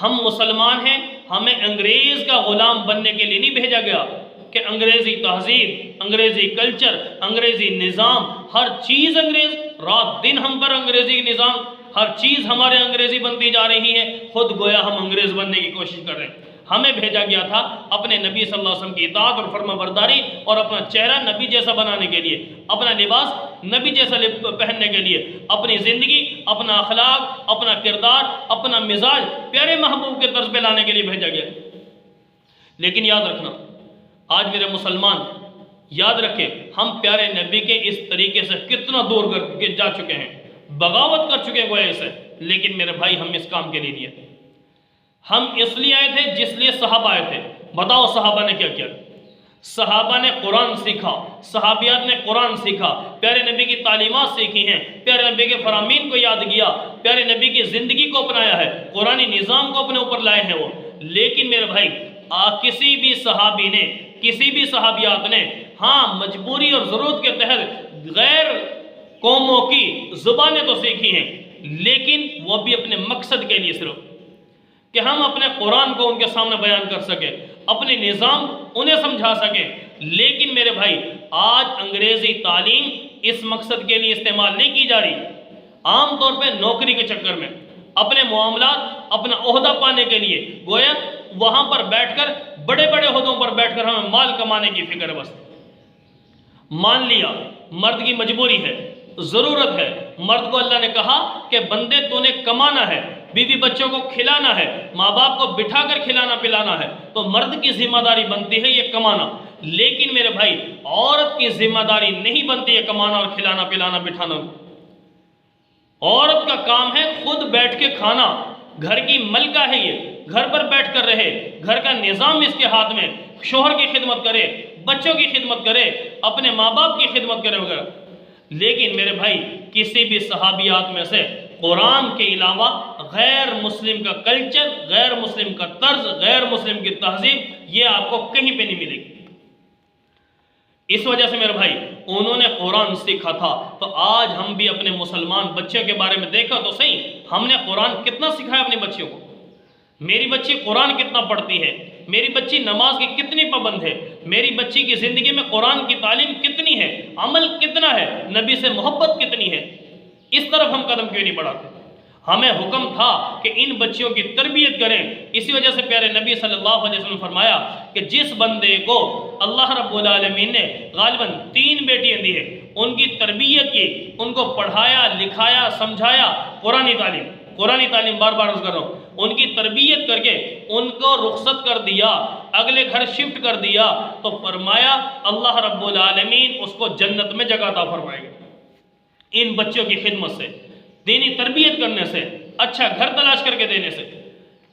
ہم مسلمان ہیں، ہمیں انگریز کا غلام بننے کے لیے نہیں بھیجا گیا کہ انگریزی تہذیب، انگریزی کلچر، انگریزی نظام، ہر چیز انگریز، رات دن ہم پر انگریزی نظام، ہر چیز ہمارے انگریزی بنتی جا رہی ہے، خود گویا ہم انگریز بننے کی کوشش کر رہے ہیں۔ ہمیں بھیجا گیا تھا اپنے نبی صلی اللہ علیہ وسلم کی اطاعت اور فرما برداری اور اپنا چہرہ نبی جیسا بنانے کے لیے، اپنا لباس نبی جیسا پہننے کے لیے، اپنی زندگی، اپنا اخلاق، اپنا کردار، اپنا مزاج پیارے محبوب کے طرز پہ لانے کے لیے بھیجا گیا۔ لیکن یاد رکھنا، آج میرے مسلمان یاد رکھیں، ہم پیارے نبی کے اس طریقے سے کتنا دور جا چکے ہیں، بغاوت کر چکے ہیں گویا اسے۔ لیکن میرے بھائی، ہم اس کام کے لیے نہیں آئے، ہم اس لیے آئے تھے جس لیے صحابہ آئے تھے۔ بتاؤ صحابہ نے کیا کیا؟ صحابہ نے قرآن سیکھا، صحابیات نے قرآن سیکھا، پیارے نبی کی تعلیمات سیکھی ہیں، پیارے نبی کے فرامین کو یاد کیا، پیارے نبی کی زندگی کو اپنایا ہے، قرآنی نظام کو اپنے اوپر لائے ہیں وہ۔ لیکن میرے بھائی، کسی بھی صحابی نے، کسی بھی صحابیات نے، ہاں مجبوری اور ضرورت کے تحت غیر قوموں کی زبانیں تو سیکھی ہیں، لیکن وہ بھی اپنے مقصد کے لیے، صرف کہ ہم اپنے قرآن کو ان کے سامنے بیان کر سکیں، اپنے نظام انہیں سمجھا سکیں۔ لیکن میرے بھائی، آج انگریزی تعلیم اس مقصد کے لیے استعمال نہیں کی جا رہی، عام طور پہ نوکری کے چکر میں، اپنے معاملات، اپنا عہدہ پانے کے لیے، گویا وہاں پر بیٹھ کر، بڑے بڑے عہدوں پر بیٹھ کر ہمیں مال کمانے کی فکر ہے بس۔ مان لیا مرد کی مجبوری ہے، ضرورت ہے، مرد کو اللہ نے کہا کہ بندے تو نے کمانا ہے، بیوی بچوں کو کھلانا ہے، ماں باپ کو بٹھا کر کھلانا پلانا ہے، تو مرد کی ذمہ داری بنتی ہے یہ کمانا۔ لیکن میرے بھائی، عورت کی ذمہ داری نہیں بنتی ہے کمانا اور کھلانا پلانا بٹھانا۔ عورت کا کام ہے خود بیٹھ کے کھانا، گھر کی ملکہ ہے یہ، گھر پر بیٹھ کر رہے، گھر کا نظام اس کے ہاتھ میں، شوہر کی خدمت کرے، بچوں کی خدمت کرے، اپنے ماں باپ کی خدمت کرے وغیرہ۔ لیکن میرے بھائی، کسی بھی صحابیات میں سے قرآن کے علاوہ غیر مسلم کا کلچر، غیر مسلم کا طرز، غیر مسلم کی تہذیب، یہ آپ کو کہیں پہ نہیں ملے گی۔ اس وجہ سے میرے بھائی، انہوں نے قرآن سیکھا تھا، تو آج ہم بھی اپنے مسلمان بچوں کے بارے میں دیکھا تو صحیح، ہم نے قرآن کتنا سکھایا اپنے بچوں کو؟ میری بچی قرآن کتنا پڑھتی ہے، میری بچی نماز کی کتنی پابند ہے، میری بچی کی زندگی میں قرآن کی تعلیم کتنی ہے، عمل کتنا ہے، نبی سے محبت کتنی ہے، اس طرف ہم قدم کیوں نہیں بڑھاتے؟ ہمیں حکم تھا کہ ان بچیوں کی تربیت کریں۔ اسی وجہ سے پیارے نبی صلی اللہ علیہ وسلم نے فرمایا کہ جس بندے کو اللہ رب العالمین نے غالباً 3 بیٹیاں دی ہیں، ان کی تربیت کی، ان کو پڑھایا، لکھایا، سمجھایا، قرآنی تعلیم بار بار عرض کر رہا ہوں، ان کی تربیت کر کے ان کو رخصت کر دیا، اگلے گھر شفٹ کر دیا، تو فرمایا اللہ رب العالمین اس کو جنت میں جگہ عطا فرمائے گا۔ ان بچوں کی خدمت سے، دینی تربیت کرنے سے، اچھا گھر تلاش کر کے دینے سے۔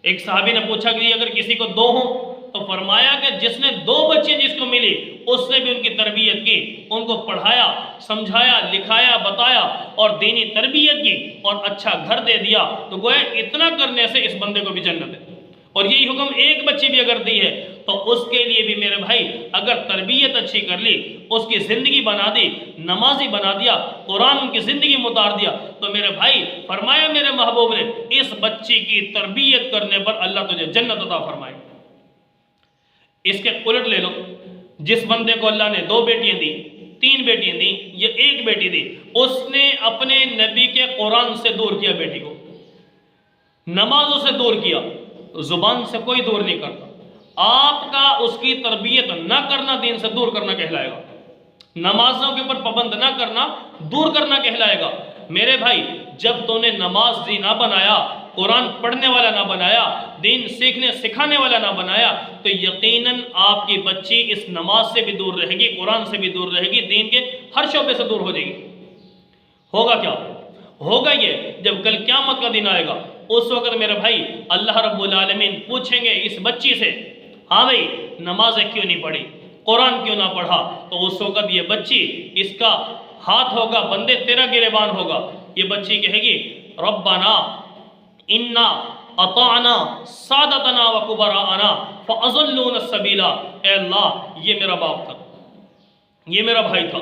ایک صحابی نے پوچھا کہ اگر کسی کو 2 ہوں، تو فرمایا کہ جس نے 2 بچے جس کو ملی، اس نے بھی ان کی تربیت کی، ان کو پڑھایا، سمجھایا، لکھایا، بتایا اور دینی تربیت کی اور اچھا گھر دے دیا، تو گویا اتنا کرنے سے اس بندے کو بھی جنت ہے۔ اور یہی حکم ایک بچی بھی اگر دی ہے تو اس کے لیے بھی میرے بھائی، اگر تربیت اچھی کر لی، اس کی زندگی بنا دی، نمازی بنا دیا، قرآن کی زندگی میں اتار دیا، تو میرے بھائی فرمایا میرے محبوب نے، اس بچی کی تربیت کرنے پر اللہ تجھے جنت عطا فرمائے گا۔ اس کے الٹ لے لو، جس بندے کو اللہ نے 2 بیٹیاں دی، 3 بیٹیاں دی یا 1 بیٹی دی، اس نے اپنے نبی کے قرآن سے دور کیا بیٹی کو، نمازوں سے دور کیا، زبان سے کوئی دور نہیں کرتا۔ آپ کا اس کی تربیت نہ کرنا دین سے دور کرنا کہلائے گا، نمازوں کے اوپر پابند نہ کرنا دور کرنا کہلائے گا۔ میرے بھائی، جب تو نے نمازی نہ بنایا، قرآن پڑھنے والا نہ بنایا، دین سیکھنے سکھانے والا نہ بنایا، تو یقیناً آپ کی بچی اس نماز سے بھی دور رہے گی، قرآن سے بھی دور رہے گی، دین کے ہر شعبے سے دور ہو جائے گی۔ ہوگا کیا؟ ہوگا یہ جب کل قیامت کا دن آئے گا، اس وقت میرے بھائی اللہ رب العالمین پوچھیں گے اس بچی سے، ہاں بھائی نمازیں کیوں نہیں پڑھی، قرآن کیوں نہ پڑھا؟ تو اس وقت یہ بچی، اس کا ہاتھ ہوگا بندے تیرا گریبان ہوگا، یہ بچی کہے گی ربنا انا اطعنا سادتنا وکبراءنا فاضلونا السبیل۔ اے اللہ، یہ میرا باپ تھا، یہ میرا بھائی تھا،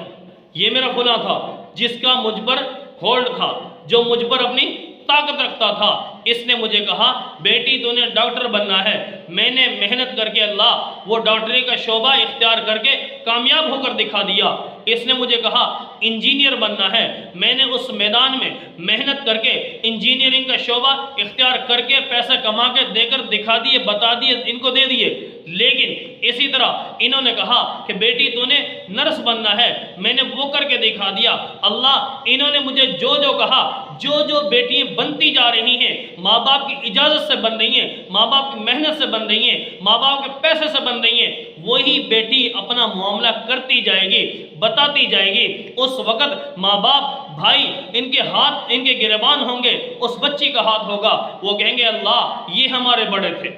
یہ میرا فلاں تھا، جس کا مجھ پر ہولڈ تھا، جو مجھ پر اپنی طاقت رکھتا تھا، اس نے مجھے کہا بیٹی تو نے ڈاکٹر بننا ہے، میں نے محنت کر کے اللہ وہ ڈاکٹری کا شعبہ اختیار کر کے کامیاب ہو کر دکھا دیا۔ اس نے مجھے کہا انجینئر بننا ہے، میں نے اس میدان میں محنت کر کے انجینئرنگ کا شعبہ اختیار کر کے پیسے کما کے دے کر دکھا دیے، بتا دیے، ان کو دے دیے۔ لیکن اسی طرح انہوں نے کہا کہ بیٹی تو نے نرس بننا ہے، میں نے وہ کر کے دکھا دیا۔ اللہ انہوں نے مجھے جو جو کہا، جو بیٹیاں بنتی جا رہی ہیں، ماں باپ کی اجازت سے بن رہی ہیں، ماں باپ کی محنت سے بن رہی ہیں، ماں باپ کے پیسے سے بن رہی ہیں، وہی بیٹی اپنا معاملہ کرتی جائے گی، بتاتی جائے گی۔ اس وقت ماں باپ بھائی ان کے ہاتھ ان کے گریبان ہوں گے، اس بچی کا ہاتھ ہوگا، وہ کہیں گے اللہ یہ ہمارے بڑے تھے،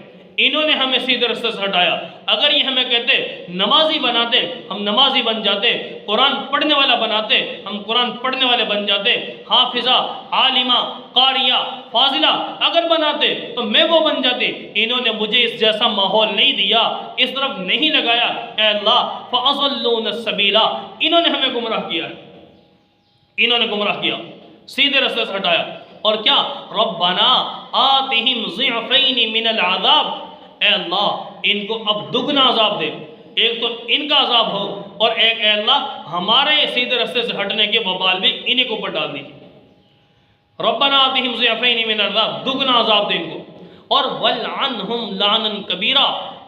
انہوں نے ہمیں سیدھے راستے سے ہٹایا۔ اگر یہ ہمیں کہتے نمازی بناتے ہم نمازی بن جاتے، قرآن پڑھنے والا بناتے ہم قرآن پڑھنے والے بن جاتے، حافظہ، عالمہ، قاریہ، فاضلہ اگر بناتے تو میں وہ بن جاتی۔ انہوں نے مجھے اس جیسا ماحول نہیں دیا، اس طرف نہیں لگایا، اے اللہ فَأَضَلُّونَ السَّبِيلَ، انہوں نے ہمیں گمراہ کیا، انہوں نے گمراہ کیا، سیدھے راستے سے ہٹایا۔ اور کیا ربنا آتہم ضعفین من العذاب، اے اللہ ان کو اب دگنا عذاب دے، ایک تو ان کا عذاب ہو اور ایک اے اللہ ہمارے سیدھے راستے سے ہٹنے کے وبال بھی انہیں کو پر ڈال دیجیے۔ ربنا آتہم ضعفین من العذاب، دگنا عذاب دے ان کو، اور وَلْعَنْهُمْ لَعْنًا كَبِيرًا،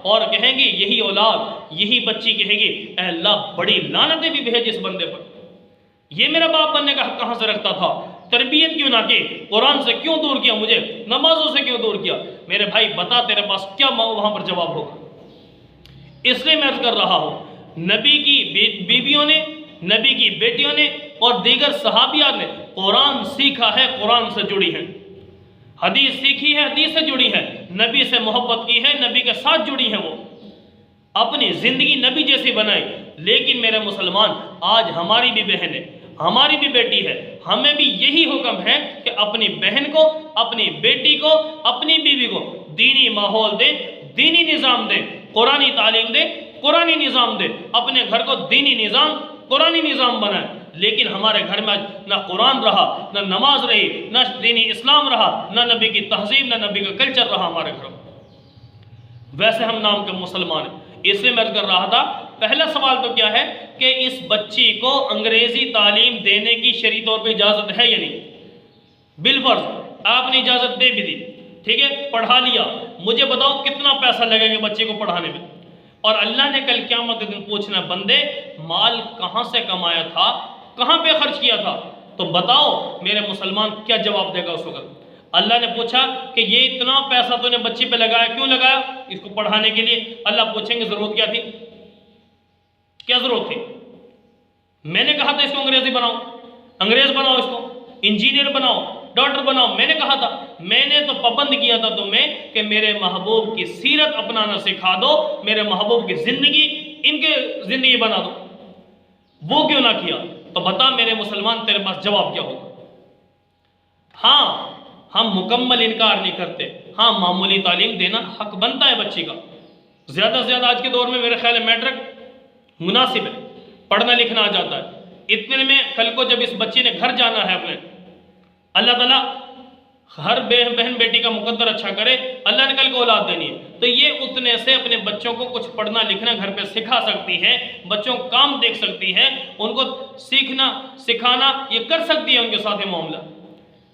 اور کہیں گی یہی اولاد یہی بچی کہے گی اے اللہ بڑی لعنتیں بھی بھیج اس بندے پر، یہ میرا باپ بننے کا حق کہاں سے رکھتا تھا، تربیت کیوں نہ کی، قرآن سے کیوں دور کیا مجھے، نمازوں سے کیوں دور کیا۔ میرے بھائی بتا تیرے پاس کیا وہاں پر جواب ہوگا؟ اس لیے میں عرض کر رہا ہوں نبی کی بیویوں نے، نبی کی بیٹیوں نے اور دیگر صحابیات نے قرآن سیکھا ہے، قرآن سے جڑی ہیں، حدیث سیکھی ہے، حدیث سے جڑی ہے، نبی سے محبت کی ہے، نبی کے ساتھ جڑی ہیں، وہ اپنی زندگی نبی جیسی بنائی۔ لیکن میرے مسلمان آج ہماری بھی بہن ہے، ہماری بھی بیٹی ہے، ہمیں بھی یہی حکم ہے کہ اپنی بہن کو، اپنی بیٹی کو، اپنی بیوی کو دینی ماحول دے، دینی نظام دے، قرآنی تعلیم دے، قرآنی نظام دے، اپنے گھر کو دینی نظام، قرآنی نظام بنائے۔ لیکن ہمارے گھر میں نہ قرآن رہا، نہ نماز رہی، نہ دینی اسلام رہا، نہ نبی کی تہذیب، نہ نبی کا کلچر رہا ہمارے گھروں میں۔ ویسے ہم نام کے مسلمان ہیں۔ اس لیے میں کر رہا تھا پہلا سوال تو کیا ہے کہ اس بچی کو انگریزی تعلیم دینے کی شرعی طور پہ اجازت ہے یا نہیں؟ بالفرض آپ نے اجازت دے بھی دی، ٹھیک ہے، پڑھا لیا، مجھے بتاؤ کتنا پیسہ لگے گا بچے کو پڑھانے میں؟ اور اللہ نے کل قیامت کے دن پوچھنا بندے مال کہاں سے کمایا تھا، کہاں پہ خرچ کیا تھا؟ تو بتاؤ میرے مسلمان کیا جواب دے گا اس وقت؟ اللہ نے پوچھا کہ یہ اتنا پیسہ تو نے بچی پہ لگایا، کیوں لگایا؟ اس کو پڑھانے کے لیے۔ اللہ پوچھیں گے ضرورت کیا تھی، کیا ضرورت تھی؟ میں نے کہا تھا اس کو انگریزی بناؤ، انگریز بناؤ، اس کو انجینئر بناؤ، ڈاکٹر بناؤ، میں نے کہا تھا، میں نے تو پابند کیا تھا تمہیں کہ میرے محبوب کی سیرت اپنانا سکھا دو، میرے محبوب کی زندگی ان کے زندگی بنا دو، وہ کیوں نہ کیا؟ تو بتا میرے مسلمان تیرے پاس جواب کیا ہوگا؟ ہاں ہم مکمل انکار نہیں کرتے، ہاں معمولی تعلیم دینا حق بنتا ہے بچی کا، زیادہ سے زیادہ آج کے دور میں میرے خیال ہے میٹرک مناسب ہے، پڑھنا لکھنا آ جاتا ہے۔ اتنے میں کل کو جب اس بچی نے گھر جانا ہے اپنے، اللہ تعالیٰ ہر بہن بیٹی کا مقدر اچھا کرے، اللہ نے کل کو اولاد دینی ہے تو یہ اتنے سے اپنے بچوں کو کچھ پڑھنا لکھنا گھر پہ سکھا سکتی ہے، بچوں کو کام دیکھ سکتی ہے، ان کو سیکھنا سکھانا یہ کر سکتی ہے، ان کے ساتھ یہ معاملہ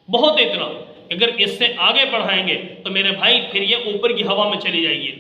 بہت اتنا۔ اگر اس سے آگے پڑھائیں گے تو میرے بھائی پھر یہ اوپر کی ہوا میں چلی جائے گی۔